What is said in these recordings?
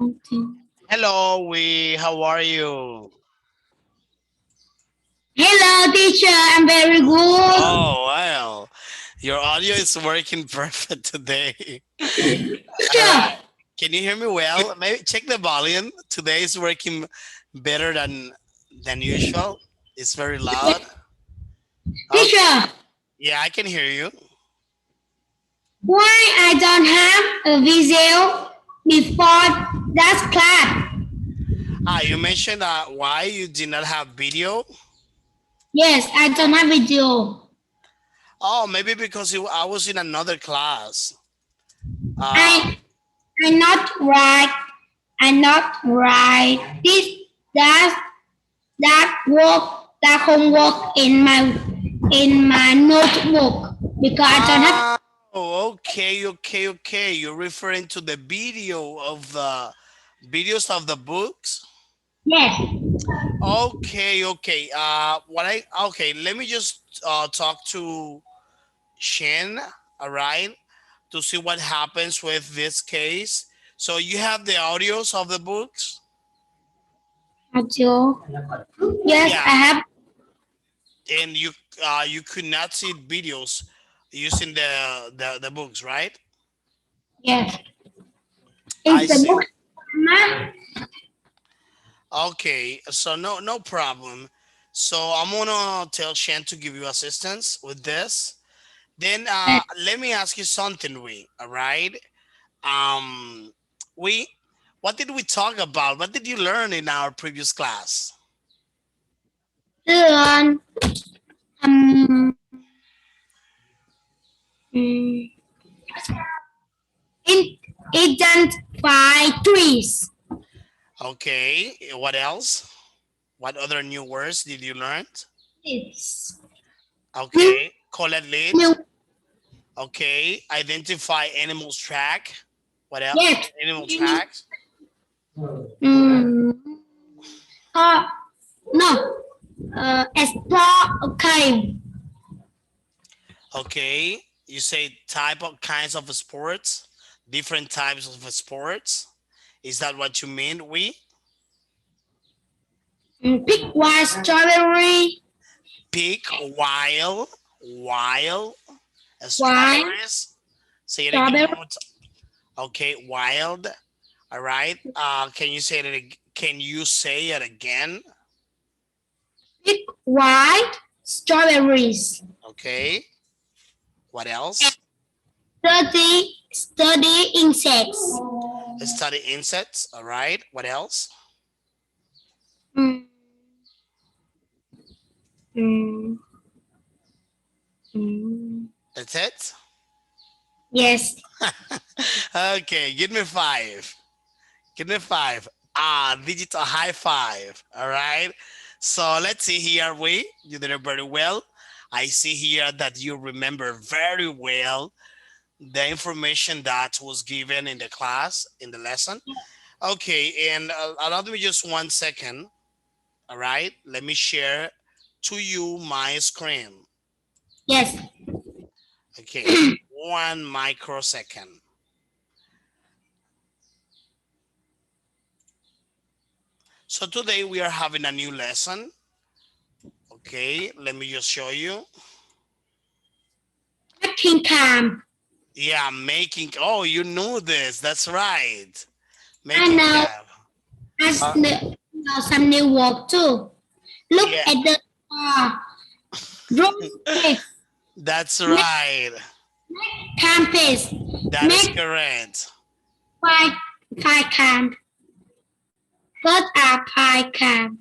Okay. Hello, how are you? Hello, teacher. I'm very good. Oh, well, your audio is working perfect today. All right. Teacher, Can you hear me well? Maybe check the volume. Today is working better than usual. It's very loud. Okay. teacher. Yeah, I can hear you. Why I don't have a video before that class? You mentioned why you did not have video. Yes, I don't have video. Oh, maybe because I was in another class. Uh, I I not write. I not write that that homework in my notebook because I don't have. Ah, okay. You're referring to the video of the videos of the books. Yes. Okay. Let me just talk to Shen, all right, to see what happens with this case. So you have the audios of the books? Audio. Yes, Yeah, I have. and you could not see videos using the books, right? Yes. I Is the see. book ma? Okay, so no problem. So I'm gonna tell Shen to give you assistance with this. Then let me ask you something, we all right? Um, we what did we talk about? What did you learn in our previous class? Learn um, mm, in, identify trees. Okay, what else? What other new words did you learn? It's new, Okay, collect lead. new. Okay, identify animals track. What else? Yes. Animal tracks. Mm, uh, no. Explore. Okay. Okay, you say type of kinds of sports, different types of sports. Is that what you mean? We Pick one strawberry. pick while One strawberries. Say it again strawberry. one more time. Okay, wild. All right. Can you say Can you say it again? Pick white strawberries. Okay. What else? Study insects. Study insects. All right. What else? Mm, mm, mm. That's it. Yes. Okay. Give me five. Give me five. Digital high five. All right. So let's see here. You did it very well. I see here that you remember very well the information that was given in the class, in the lesson. Okay. And allow me just 1 second. All right. Let me share to you my screen. Yes. Okay. 1 microsecond. So today we are having a new lesson. Okay. Let me just show you. Making calm. Yeah, making. Oh, you know this. That's right. I Making know. cab. As Uh, know some new work too. Look yeah, at the road space. that's Make right. campus. That is Make correct. pie pie camp. What are pie camp?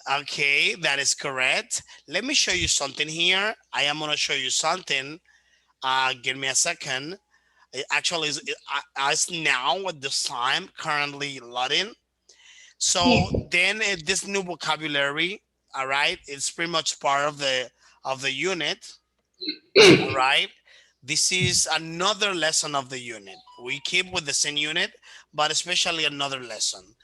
Okay, that is correct. Let me show you something here. I am gonna show you something. Give me a second. It actually is as now at this time currently loading. So Yes. then this new vocabulary, all right, it's pretty much part of the unit. All right. This is another lesson of the unit. We keep with the same unit, but especially another lesson.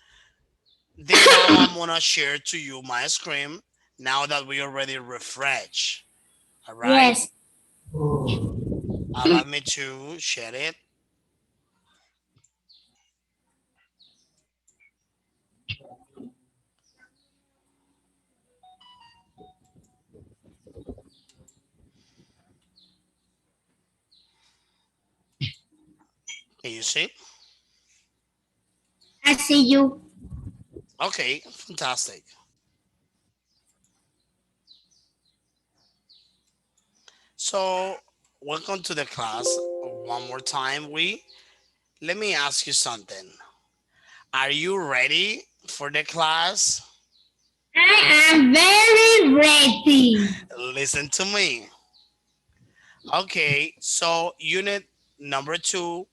Then now I'm gonna share to you my screen now that we already refresh. All right. Yes. Allow me to share it. Can you see? I see you. Okay, fantastic. So, welcome to the class. One more time, let me ask you something. Are you ready for the class? I am very ready. Listen to me. Okay, so unit number 2,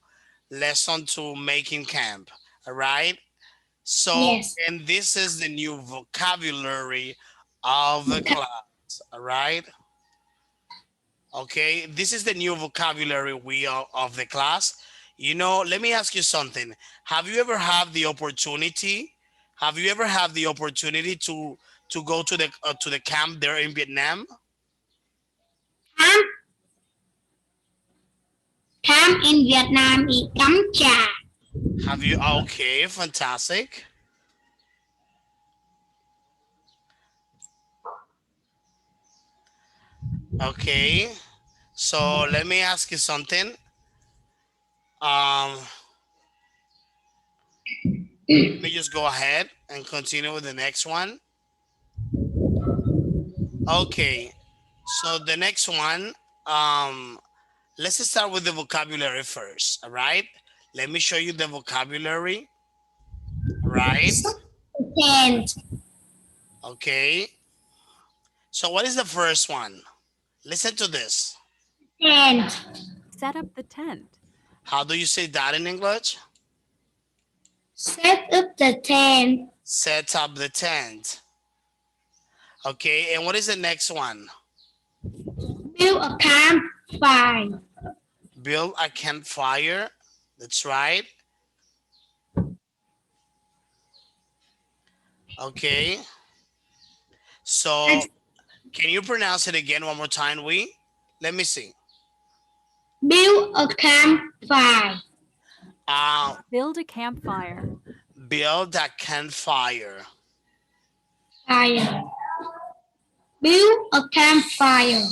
lesson 2, making camp. All right. So, Yes. and this is the new vocabulary of the class. All right. Okay, this is the new vocabulary of the class. Let me ask you something. Have you ever had the opportunity? Have you ever had the opportunity to go to the camp there in Vietnam? Camp, camp in Vietnam is cắm trà. Have you? Okay, fantastic. Okay, so let me ask you something. Um, Let me just go ahead and continue with the next one. Okay, so the next one, um, let's start with the vocabulary first. All right, let me show you the vocabulary. All right, Tent, okay. So what is the first one? Listen to this. tent. Set up the tent. How do you say that in English? Set up the tent. Set up the tent. Okay, and what is the next one? Build a campfire. Build a campfire. That's right. Okay, so can you pronounce it again one more time? Let me see. Build a campfire. Build a campfire. Build a campfire. Fire. Build a campfire.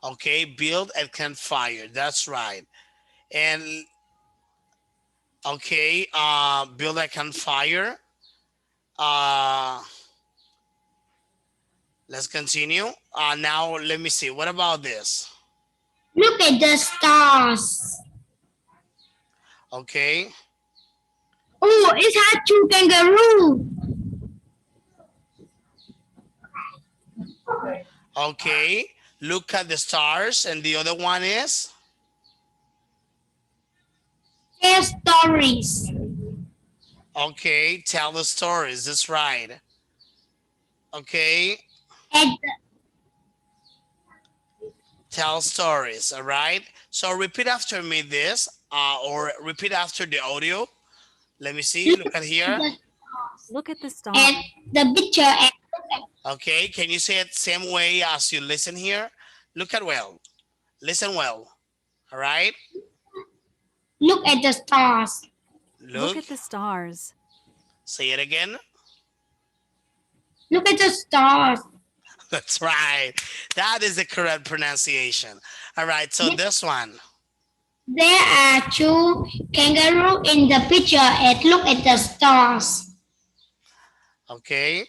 Okay, build a campfire. That's right. And okay, build a campfire. Uh, let's continue. Now let me see. What about this? Look at the stars. Okay. Oh, it has two kangaroos. Okay. Look at the stars, and the other one is Tell stories. okay. Tell the stories. That's right. Okay. At the, Tell stories. All right. So repeat after me this, or repeat after the audio. Let me see. look Look at at here. the, Look at the at stars. the picture. And Okay. Can you say it same way as you listen here? Look at well. Listen well. All right. look at the stars. Look Look. at the stars. Say it again. Look at the stars. That's right. That is the correct pronunciation. All right. So this one. There are two kangaroos in the picture and look at the stars. Okay.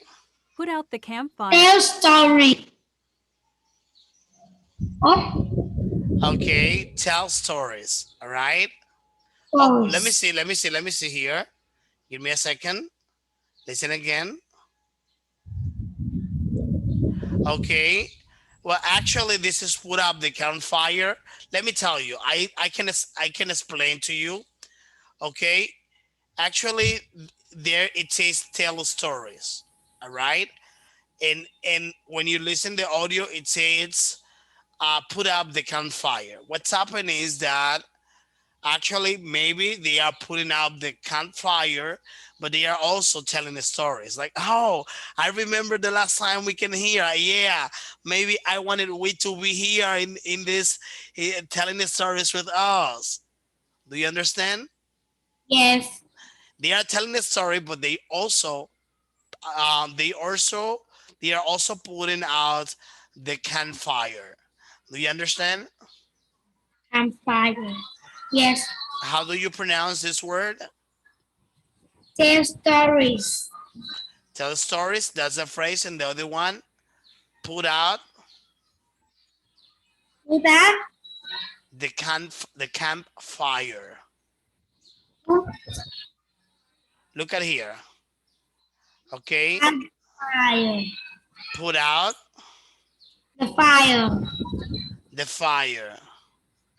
Put out the campfire. Tell story. Oh, Okay. Tell stories. All right. Oh, let me stories. see. Let me see. Let me see here. Give me a second. Listen again. Okay. Well, actually, this is put up the campfire. Let me tell you. I can explain to you. Okay. Actually, there it says tell stories. All right. And when you listen the audio, it says put up the campfire. What's happening is that actually maybe they are putting up the campfire, but they are also telling the stories. Like, oh, I remember the last time we can hear. Yeah, maybe I wanted we to be here in this telling the stories with us. Do you understand? Yes, They are telling the story, but um, they also they are also putting out the campfire. Do you understand? campfire. Yes. How do you pronounce this word? Tell stories. Tell stories, that's a phrase. And the other one, put out Put up. the campfire. Look at here. Okay. Fire. Put out The fire. the fire.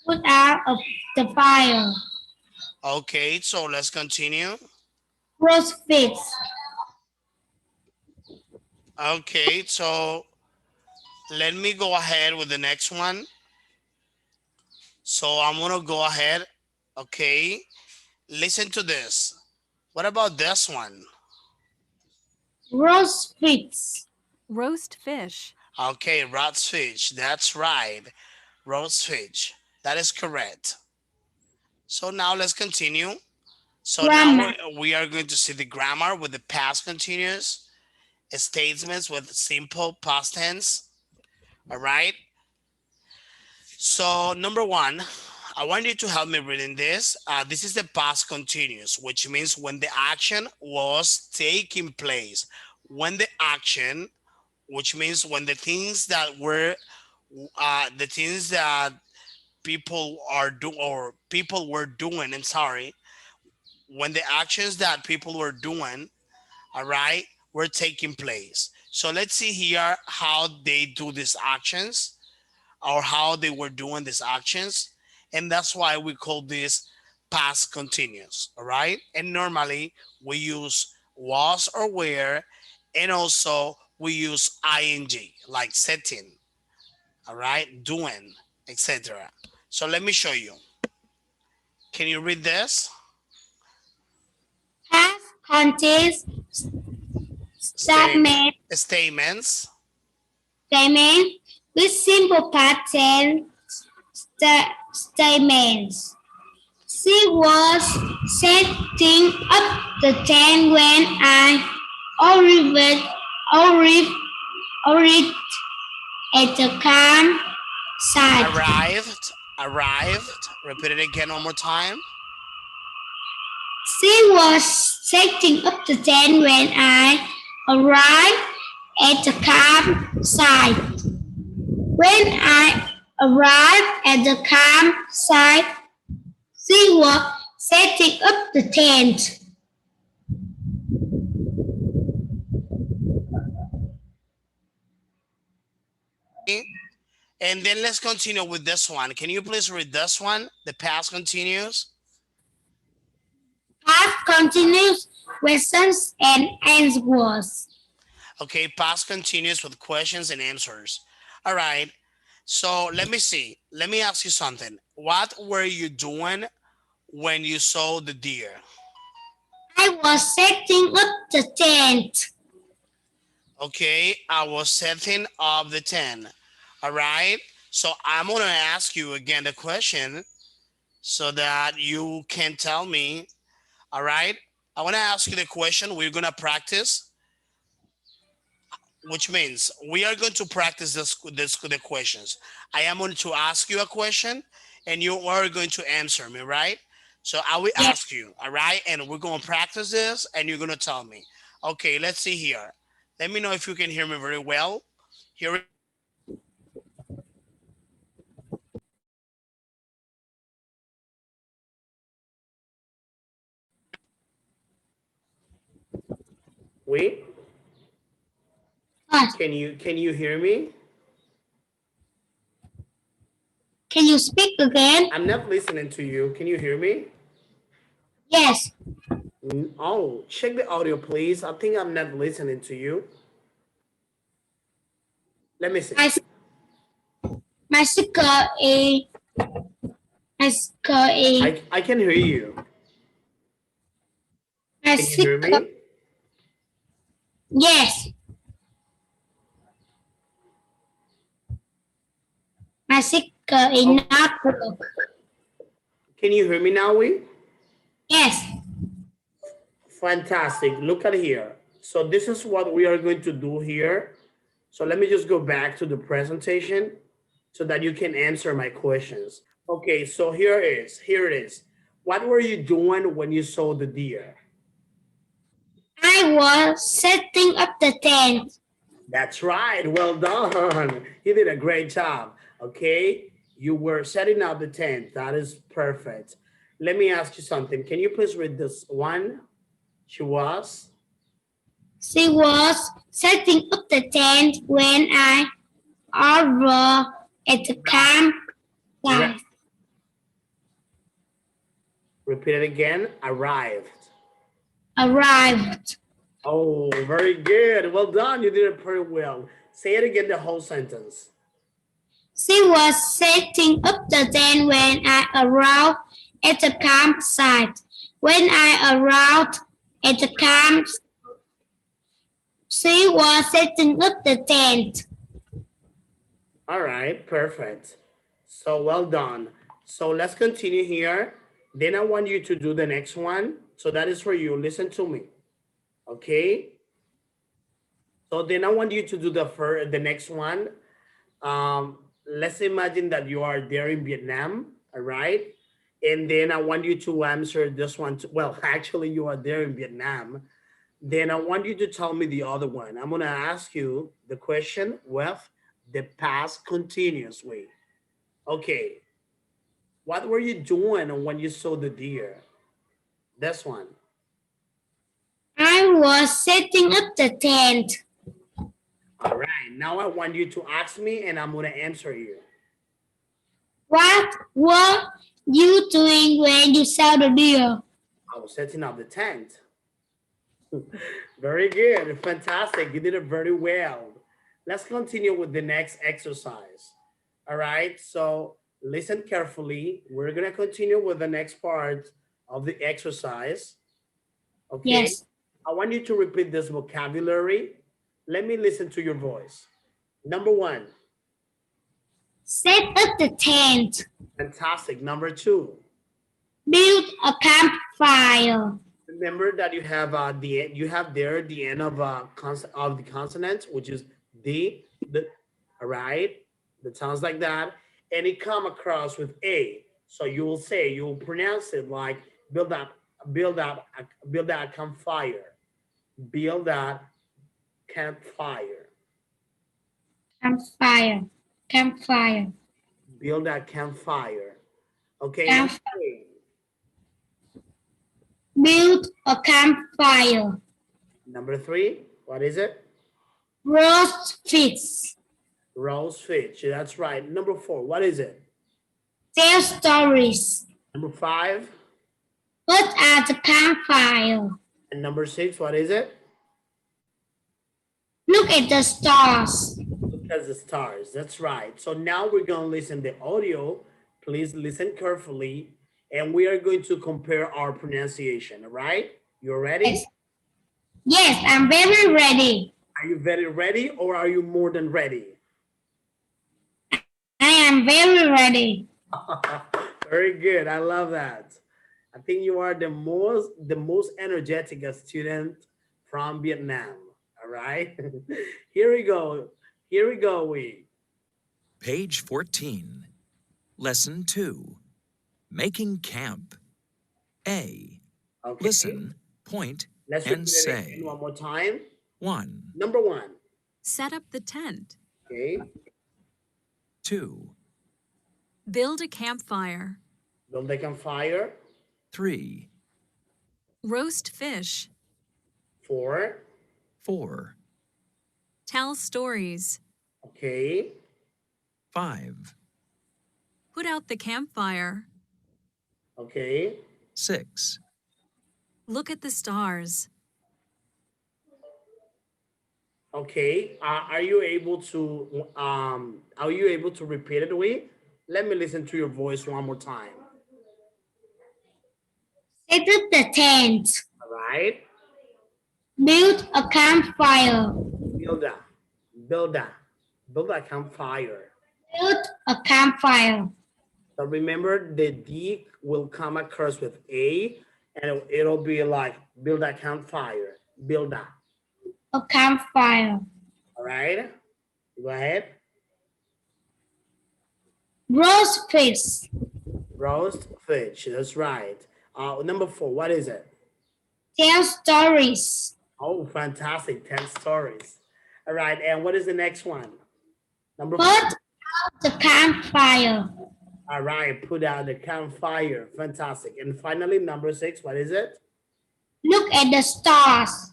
Put out of the fire. Okay, so let's continue. Roast fish. Okay, so let me go ahead with the next one. So I'm gonna go ahead. Okay, listen to this. What about this one? Roast fish. Roast fish. Okay, roast fish. That's right. Roast fish. That is correct. So now let's continue. So now Grammar. we are going to see the grammar with the past continuous, statements with simple past tense. All right. So number one, I want you to help me reading this. This is the past continuous, which means when the action was taking place. When the action, which means when the things that were, the things that people are doing or people were doing, I'm sorry, when the actions that people were doing, all right, were taking place. So let's see here how they do these actions or how they were doing these actions. And that's why we call this past continuous, all right? And normally we use was or were, and also we use ing, like setting, all right, doing, etc. So let me show you. Can you read this? Past contains statement. Statements. Statement with simple past tense statements. She was setting up the tent when I arrived at the campsite. Arrived. Repeat it again one more time. She was setting up the tent when I arrived at the campsite. When I arrived at the campsite, she was setting up the tent. And then let's continue with this one. Can you please read this one? The past continuous. Past continuous questions and answers. Okay, past continuous with questions and answers. All right. So let me see. Let me ask you something. What were you doing when you saw the deer? I was setting up the tent. Okay, I was setting up the tent. All right. So I'm going to ask you again the question so that you can tell me. All right. I want to ask you the question. We're going to practice, which means we are going to practice the questions. I am going to ask you a question and you are going to answer me, right? So I will ask you, all right? And we're going to practice this and you're going to tell me. Okay, let's see here. Let me know if you can hear me very well. Here. Wait. What? Can you hear me? Can you speak again? I'm not listening to you. Can you hear me? Yes. Oh, check the audio, please. I think I'm not listening to you. Let me see. My speaker is. I can hear you. My Can you hear me? Yes. My speaker is not good. Can you hear me now, we? Yes. Fantastic. Look at here. So this is what we are going to do here. So let me just go back to the presentation so that you can answer my questions. Okay, so here it is. What were you doing when you saw the deer? I was setting up the tent. That's right. Well done. You did a great job. Okay. You were setting up the tent. That is perfect. Let me ask you something. Can you please read this one? She was. She was setting up the tent when I arrived at the Re- campsite. repeat it again. Arrived. Arrived. Oh, very good. Well done. You did it pretty well. Say it again, the whole sentence. She was setting up the tent when I arrived at the campsite. When I arrived at the camp, she was setting up the tent. All right, perfect. So well done. So let's continue here. Then I want you to do the next one. So that is for you. Listen to me. Okay. So then I want you to do the next one. Let's imagine that you are there in Vietnam, all right? And then I want you to answer this one. Well, actually, you are there in Vietnam. Then I want you to tell me the other one. I'm gonna ask you the question with the past continuous way. Okay, what were you doing when you saw the deer? This one. I was setting up the tent. All right, now I want you to ask me and I'm gonna answer you. What were you doing when you saw the deer? I was setting up the tent. Very good, fantastic. You did it very well. Let's continue with the next exercise. All right, so listen carefully. We're gonna continue with the next part of the exercise. Okay, Yes. I want you to repeat this vocabulary. Let me listen to your voice. Number one, Set up the tent. fantastic. Number two, Build a campfire. remember that you have you have there the end of of the consonant, which is the all right. That sounds like that, and it come across with a. So you will say, you will pronounce it like build up, build up, build that campfire, build that campfire, Campfire. Campfire. build that campfire. Okay. Number Camp- three, Build a campfire. number three, what is it? Roast fish. Roast fish. That's right. Number four, what is it? Tell stories. Number five. Put at the campfire. And number six, what is it? Look at the stars. Look at the stars. That's right. So now we're going to listen the audio. Please listen carefully. And we are going to compare our pronunciation. All right? You ready? Yes. Yes, I'm very ready. Are you very ready or are you more than ready? I am very ready. Very good. I love that. I think you are the most energetic student from Vietnam. All right. Here we go. Here we go. Page 14. Lesson 2. Making camp. A. Okay. Listen, point, Let's and repeat it say. again one more time. 1. Number one. Set up the tent. Okay. 2. Build a campfire. Build a campfire. 3. Roast fish. 4. 4. Tell stories. Okay. 5. Put out the campfire. Okay. 6. Look at the stars. Okay. Are you able to repeat it with? Let me listen to your voice one more time. Set up the tent. All right. Build a campfire. Build a campfire. Build a campfire. So remember the D will come across with A and it'll be like build a campfire. Build a. Campfire. All right. Go ahead. Roast fish. Roast fish. That's right. Number 4, what is it? Tell stories. Oh, fantastic. 10 stories. All right. And what is the next one? Number Put 4. out the campfire. All right. Put out the campfire. Fantastic. And finally, number 6, what is it? Look at the stars.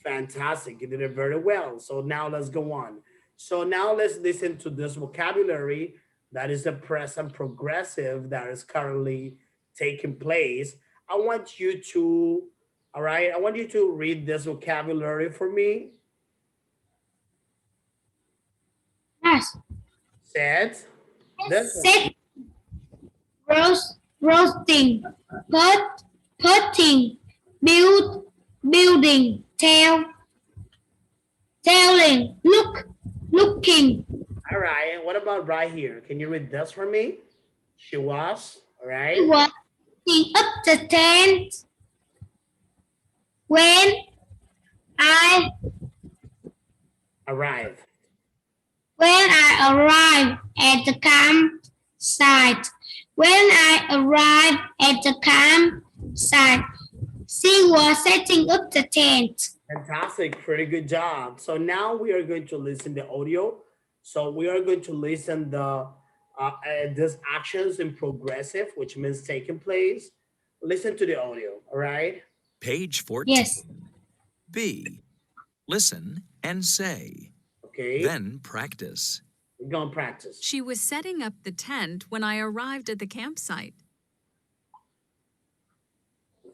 Fantastic. You did it very well. So now let's go on. So now let's listen to this vocabulary that is the present progressive that is currently taking place. I want you to, all right, I want you to read this vocabulary for me. Yes. Set. Set. Roasting. Putting. Building. Telling. Looking. All right. And what about right here? Can you read this for me? She was, all right. He was setting up the tent when I Arrive. arrived at the campsite. When I arrived at the campsite, she was setting up the tent. Fantastic. Pretty good job. So now we are going to listen the audio. So we are going to listen the this actions in progressive, which means taking place. Listen to the audio. All right. Page 14. Yes. B. Listen and say. Okay. Then practice. We're going to practice. She was setting up the tent when I arrived at the campsite.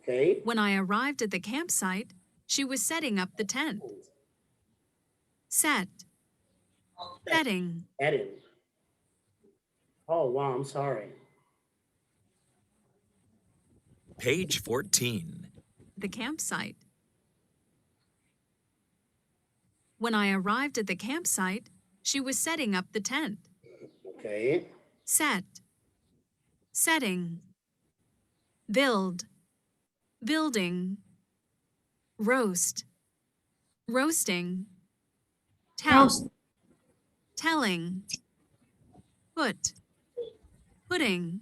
Okay. When I arrived at the campsite, she was setting up the tent. Set. Setting. Edit. Oh, wow. I'm sorry. Page 14. The campsite. When I arrived at the campsite, she was setting up the tent. Okay. Set. Setting. Build. Building. Roast. Roasting. Tell. Roast. Telling. Put. Putting.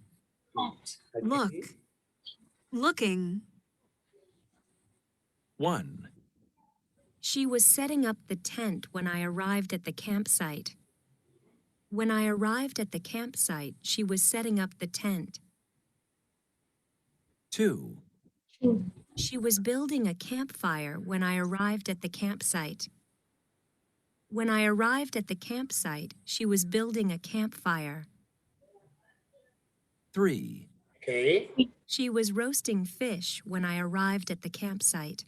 Okay. Look. Looking. 1. She was setting up the tent when I arrived at the campsite. When I arrived at the campsite, she was setting up the tent. 2. She was building a campfire when I arrived at the campsite. When I arrived at the campsite, she was building a campfire. 3. Okay. She was roasting fish when I arrived at the campsite.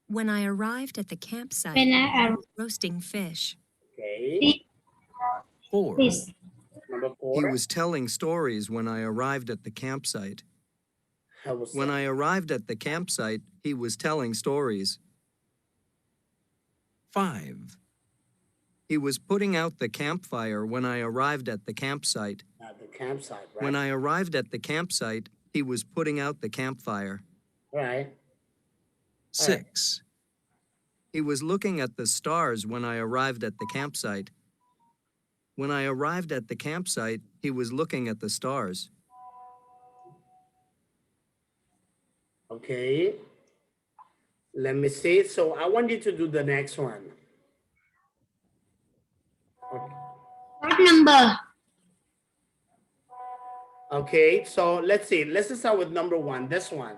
When I arrived at the campsite, When I roasting fish. Okay. 4. arrived, Number He 4. was telling stories when I arrived at the campsite. I was When I arrived at the campsite, he was telling stories. 5. He was putting out the campfire when I arrived at the campsite. at the campsite, right? When I arrived at the campsite, he was putting out the campfire. Right. 6. He was looking at the stars when I arrived at the campsite. When I arrived at the campsite, he was looking at the stars. Okay. Let me see. So I want you to do the next one. Okay. what number? Okay, so let's see. Let's start with number 1. This one.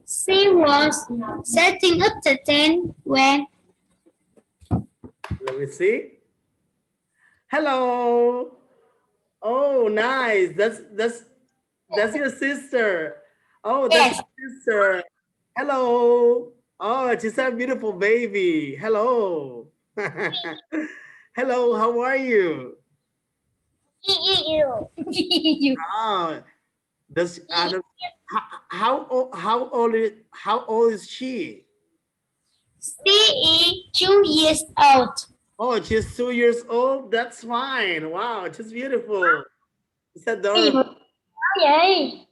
She was setting up the tent when Let me see. Hello. Oh, nice. That's your sister. Oh, that's Yes. your sister. Hello. Oh, she's a beautiful baby. Hello. Hello, how are you? you. Oh, how old is she? She is 2 years old. Oh, she's 2 years old. That's fine. Wow, she's beautiful. It's adorable. Vậy.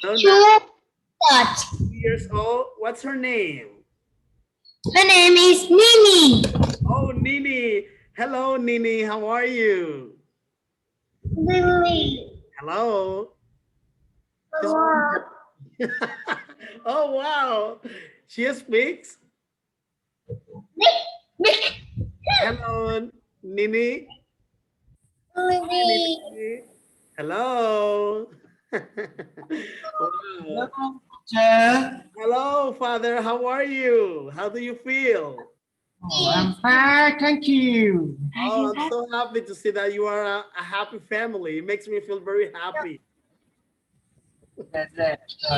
So Two now, years. 2 years old. What's her name? Her name is Nini. Oh, Nini. Hello, Nini. How are you? Lily. Hello. She's- Hello. Oh, wow. She speaks. Mick. Hello, Nini. Hi, Lily. Nini. Hello. Wow. Teacher. Hello, Father. How are you? How do you feel? Oh, I'm fine, thank you. Oh, I'm so happy to see that you are a happy family. It makes me feel very happy. Bye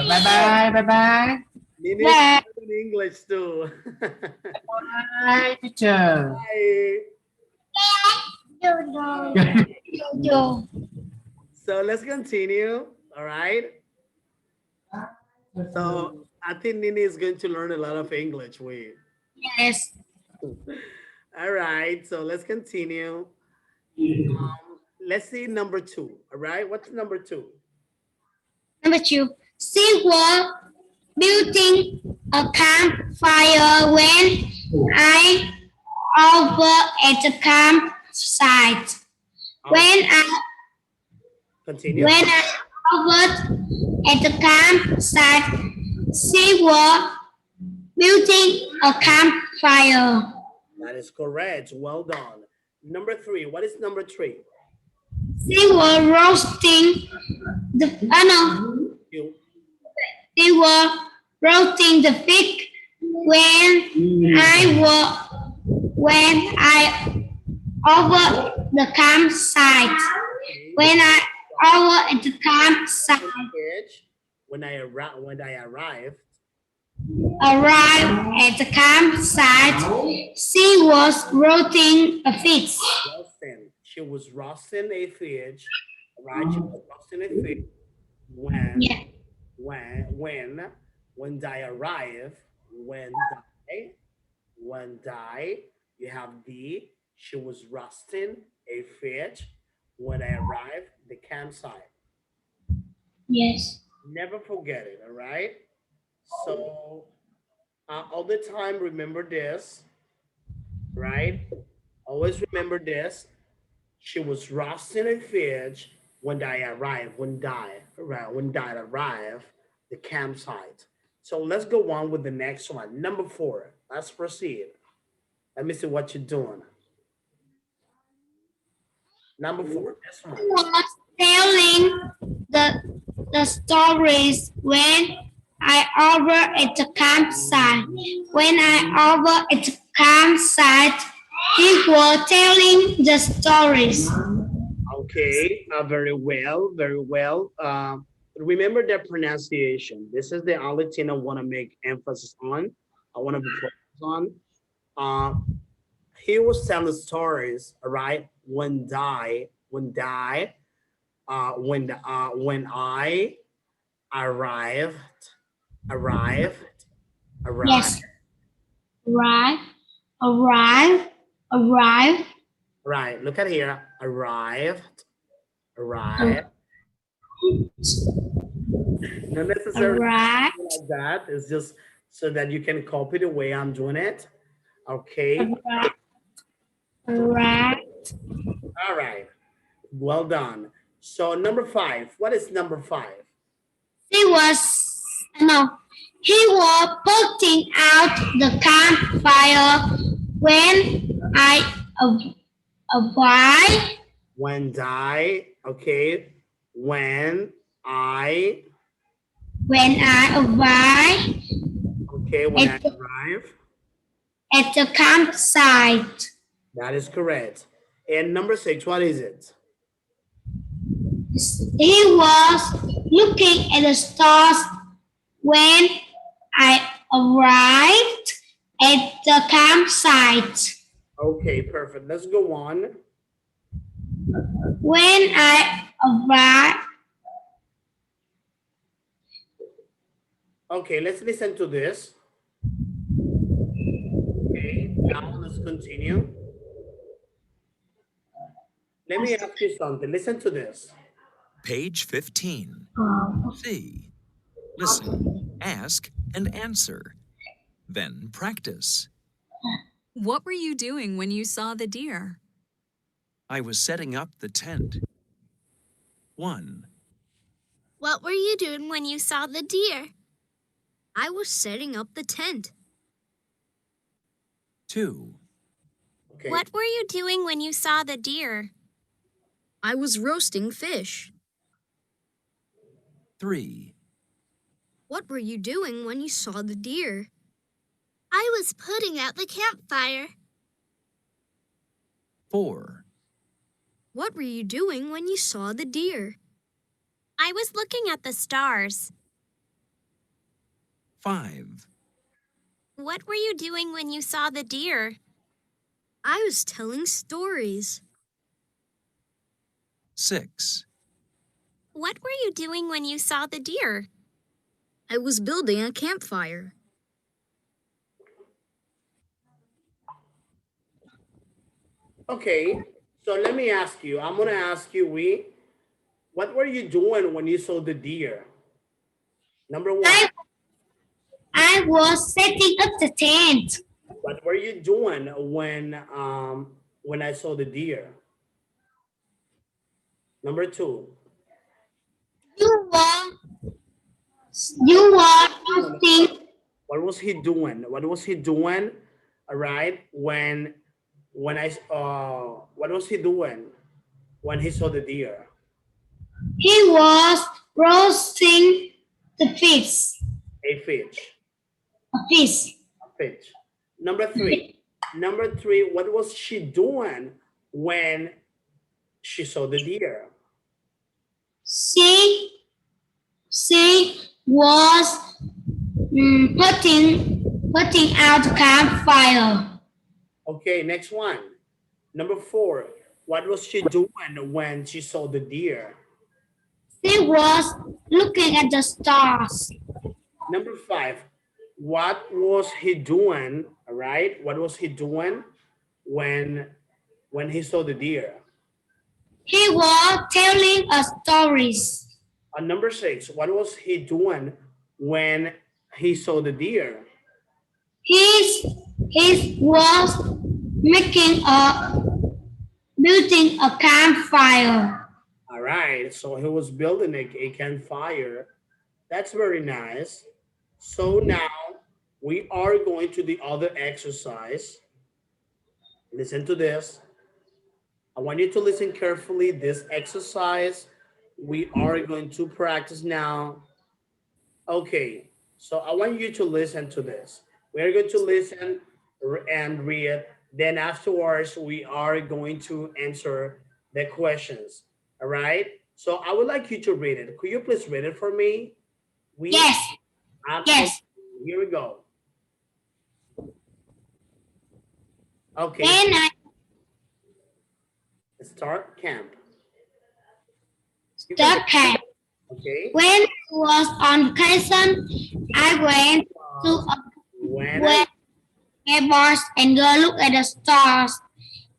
bye, bye bye. Nini Yeah. speaks in English too. Bye, teacher. Hi. Jojo. So let's continue. All right. So I think Nini is going to learn a lot of English. Wait. Yes. All right. So let's continue. Let's see number 2. All right. What's number 2? Number 2. She was building a campfire when I over at the campsite. Continue. When I over at the campsite, she was building a campfire. That is correct. Well done. Number 3. What is number 3? She was roasting the You. they were roasting the pig when I over the campsite. When I over at the campsite When I arrived. arrived at the campsite, she was roasting a fish. She was roasting a fish. Right? She was roasting a fish when Yeah. when I arrive, when I, you have the, she was roasting a fish when I arrived the campsite. Yes. Never forget it, all right? So all the time remember this, right? Always remember this. She was roasting a fish when I arrived, when I arrived the campsite. So let's go on with the next one. Number 4. Let's proceed. Let me see what you're doing. Number 4. This one. She was telling the stories when I over at the campsite. When I over at the campsite, he was telling the stories. Okay, very well, very well. Remember the pronunciation. This is the only thing I want to make emphasis on. I want to be focused on. He was telling stories, right? When I arrived, arrived. Yes. Arrive. Right, look at here. Arrived. Not necessarily Arrive. like that. It's just so that you can copy the way I'm doing it. Okay. Arrive. All right. Well done. So number 5. What is number 5? He was putting out the campfire when I arrived. When I, okay. When I arrived. Okay, when I arrive. At the campsite. That is correct. And number 6, what is it? He was looking at the stars when I arrived at the campsite. Okay, perfect. Let's go on. When I arrived. Okay, let's listen to this. Okay, now let's continue. Let me ask you something. Listen to this. Page 15. C. Listen, ask, and answer. Then practice. What were you doing when you saw the deer? I was setting up the tent. 1, What were you doing when you saw the deer? I was setting up the tent. 2, Okay. What were you doing when you saw the deer? I was roasting fish. 3, What were you doing when you saw the deer? I was putting out the campfire. 4, What were you doing when you saw the deer? I was looking at the stars. 5, What were you doing when you saw the deer? I was telling stories. 6, What were you doing when you saw the deer? I was building a campfire. Okay. So let me ask you. I'm gonna ask you, what were you doing when you saw the deer? Number one. I was setting up the tent. What were you doing when I saw the deer? Number two. You were roasting. What was he doing? What was he doing? All right. What was he doing when he saw the deer? He was roasting the fish. A fish. A fish. A fish. Number three. Number three. What was she doing when she saw the deer? She was putting out the campfire. Okay, next one. Number four. What was she doing when she saw the deer? She was looking at the stars. Number five. What was he doing? All right. What was he doing when he saw the deer? He was telling us stories. Number six. What was he doing when he saw the deer? He was building a campfire. All right. So he was building a campfire. That's very nice. So now we are going to the other exercise. Listen to this. I want you to listen carefully. This exercise we are going to practice now. Okay, so I want you to listen to this. We are going to listen and read. Then afterwards, we are going to answer the questions. All right. So I would like you to read it. Could you please read it for me? Yes. Yes. Here we go. Okay. Then I Start camp. start camp. Okay. When I was on vacation, I went to a neighbors and go look at the stars.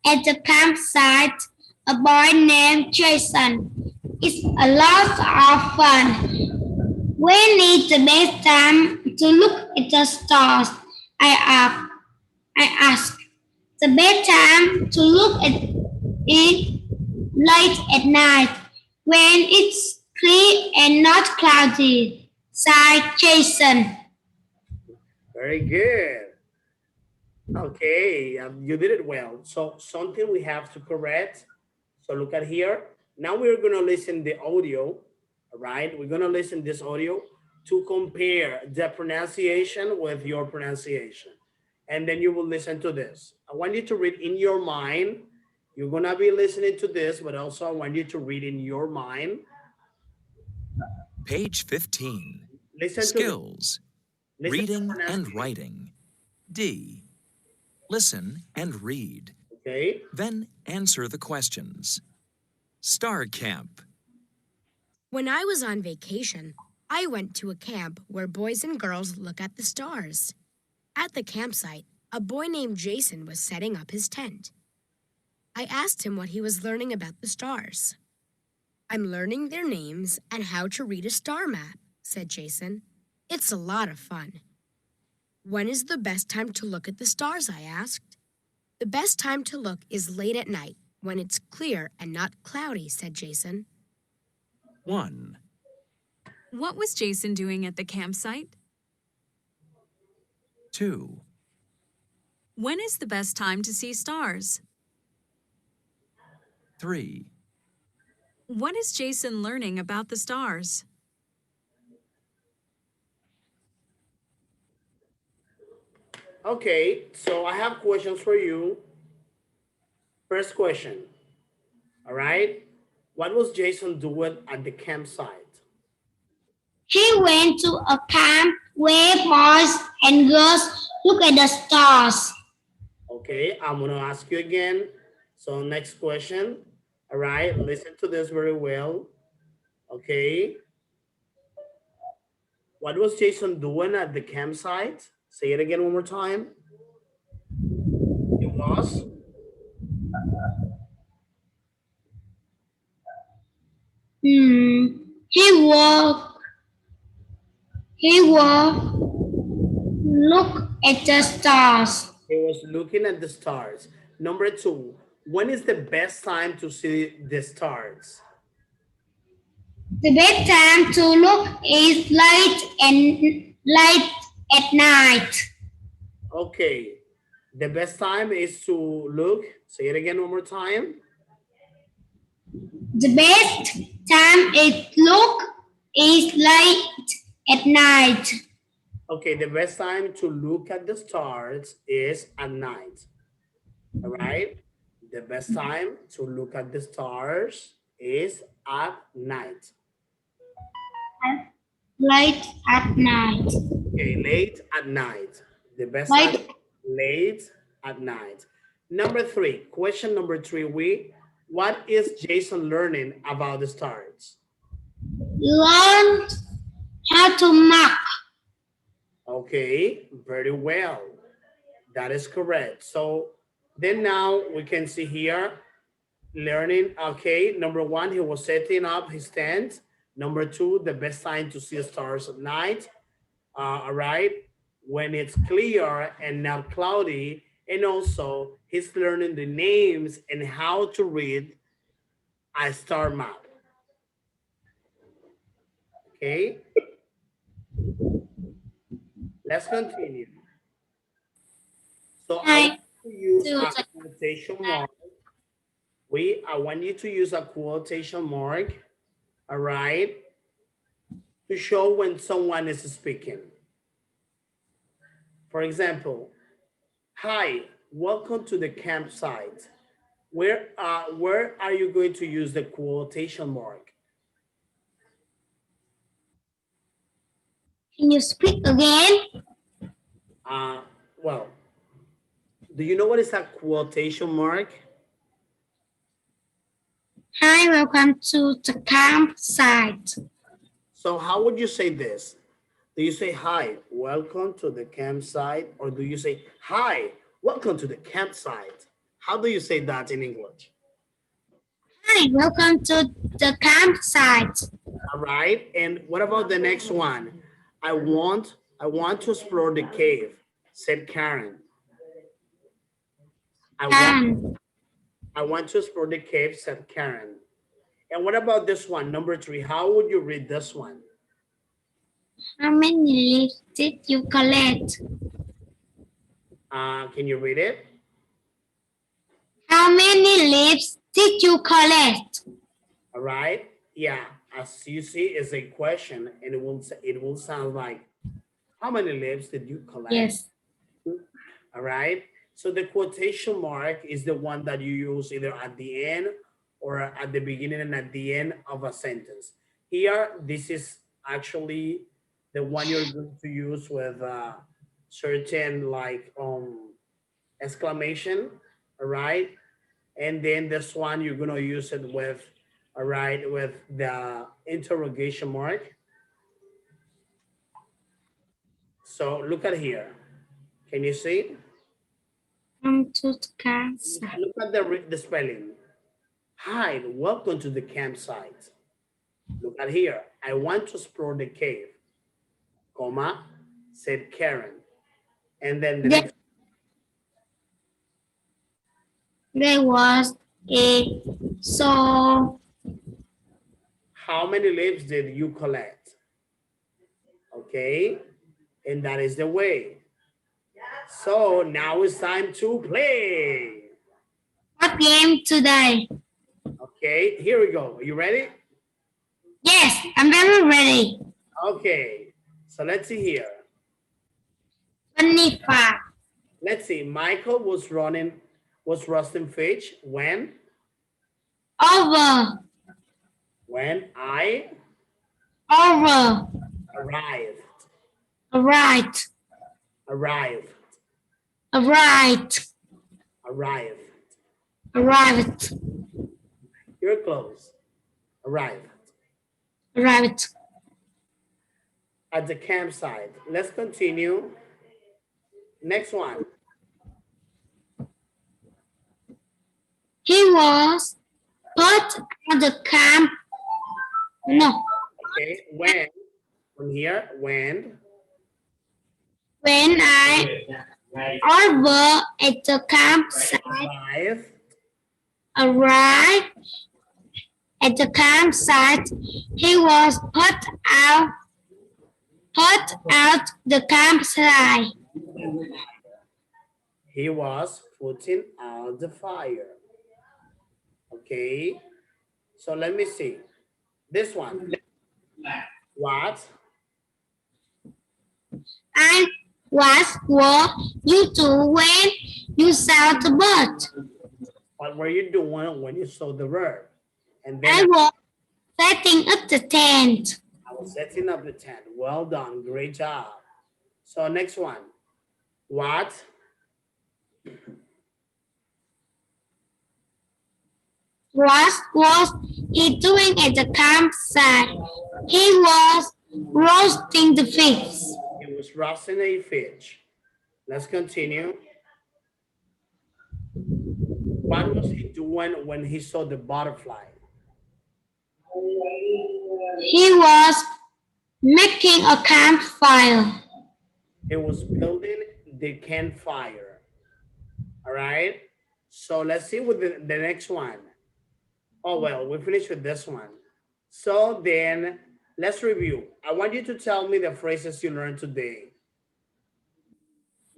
At the campsite, a boy named Jason. It's a lot of fun. When is the best time to look at the stars? I asked. The best time to look at it late at night when it's clear and not cloudy, sighed Jason. Very good. Okay, you did it well. So something we have to correct. So look at here. Now we're gonna listen the audio. All right, we're gonna listen this audio to compare the pronunciation with your pronunciation. And then you will listen to this. I want you to read in your mind. You're gonna be listening to this, but also I want you to read in your mind. Page 15. Listen Skills. to Reading and pronunciation. writing. D. Listen and read. Okay. Then answer the questions. Star Camp. When I was on vacation, I went to a camp where boys and girls look at the stars. At the campsite, a boy named Jason was setting up his tent. I asked him what he was learning about the stars. I'm learning their names and how to read a star map, said Jason. It's a lot of fun. When is the best time to look at the stars? I asked. The best time to look is late at night when it's clear and not cloudy, said Jason. 1, What was Jason doing at the campsite? 2, When is the best time to see stars? 3, What is Jason learning about the stars? Okay, so I have questions for you. First question, all right? What was Jason doing at the campsite? He went to a camp where boys and girls look at the stars. Okay, I'm gonna ask you again. So next question, all right? Listen to this very well, okay? What was Jason doing at the campsite? Say it again one more time. It was? He walked. He walked. Look at the stars. He was looking at the stars. Number 2, when is the best time to see the stars? The best time to look is late at night. Okay, the best time is to look. Say it again one more time. The best time is look is late at night. Okay, the best time to look at the stars is at night. All right, the best time to look at the stars is at night. Late at night. Okay, late at night. The best Late. time late at night. Number 3, question number 3, what is Jason learning about the stars? Learn how to mark. Okay, very well. That is correct. So then now we can see here, learning, okay, number 1, he was setting up his tent. Number 2, the best time to see stars at night. All right, when it's clear and not cloudy. And also he's learning the names and how to read a star map. Okay, let's continue. So I want to use a quotation mark. I want you to use a quotation mark, all right, to show when someone is speaking. For example, hi, welcome to the campsite. Where are you going to use the quotation mark? Can you speak again? Well, do you know what is a quotation mark? Hi, welcome to the campsite. So how would you say this? Do you say, hi, welcome to the campsite? Or do you say, hi, welcome to the campsite? How do you say that in English? Hi, welcome to the campsite. All right. And what about the next one? I want to explore the cave, said Karen. I want to explore the cave, said Karen. And what about this one, number 3? How would you read this one? How many leaves did you collect? Can you read it? How many leaves did you collect? All right. Yeah, as you see, it's a question, and it will sound like, how many leaves did you collect? Yes. All right. So the quotation mark is the one that you use either at the end or at the beginning and at the end of a sentence. Here, this is actually the one you're going to use with certain like exclamation, all right? And then this one, you're gonna use it with, all right, with the interrogation mark. So look at here. Can you see? Come to the campsite. Look at the spelling. Hi, welcome to the campsite. Look at here. I want to explore the cave, comma, said Karen. And then the next. There was a so how many leaves did you collect? Okay, and that is the way. So now it's time to play. What game today? Okay, here we go. Are you ready? Yes, I'm very ready. Okay, so let's see here. 25. Let's see, Michael was roasting fish when Over. I Over. arrived. Right. Arrived. Right. Arrived. Arrived. You're close. Arrived. Arrived. At the campsite. Let's continue. Next one. He was put at the camp. No. Okay, when? From here, when? When I over at the campsite, arrived at the campsite, he was put out the campsite. He was putting out the fire. Okay, so let me see. This one. What? And what were you doing when you saw the bird? What were you doing when you saw the bird? And then I was setting up the tent. I was setting up the tent. Well done. Great job. So next one. What? What was he doing at the campsite? He was roasting the fish. He was roasting a fish. Let's continue. What was he doing when he saw the butterfly? He was making a campfire. He was building the campfire. All right. So let's see with the next one. Oh, well, we finished with this one. So then let's review. I want you to tell me the phrases you learned today.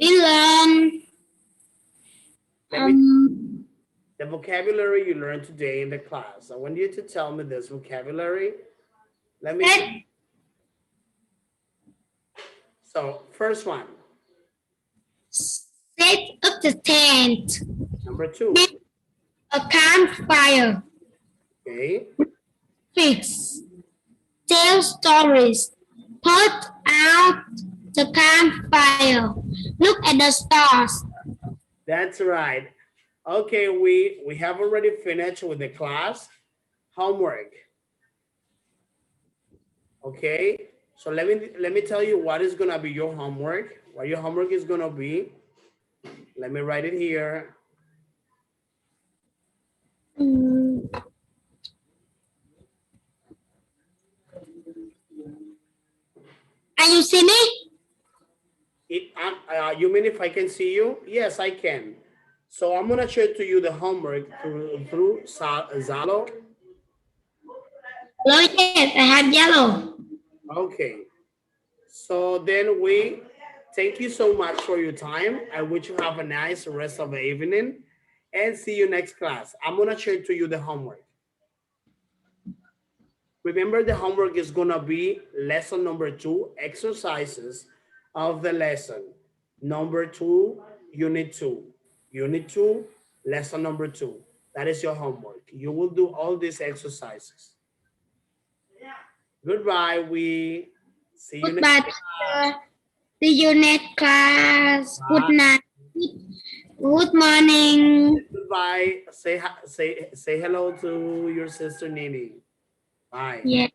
We learned the vocabulary you learned today in the class. I want you to tell me this vocabulary. Let me see. So first one. Set up the tent. Number 2. Make a campfire. Okay. Fix. Tell stories. Put out the campfire. Look at the stars. That's right. Okay, we have already finished with the class homework. Okay, so let me tell you what is gonna be your homework. What your homework is gonna be. Let me write it here. Are you seeing me? You mean if I can see you? Yes, I can. So I'm gonna share to you the homework through Zalo. Hello, yes, I have yellow. Okay. So then we thank you so much for your time. I wish you have a nice rest of the evening and see you next class. I'm gonna share to you the homework. Remember, the homework is gonna be lesson number 2, exercises of the lesson. Number 2, unit 2. Unit 2, lesson number 2. That is your homework. You will do all these exercises. Goodbye. We see you next class. See you next class. Good night. Good morning. Goodbye. Say hello to your sister Nini. Bye. Yeah.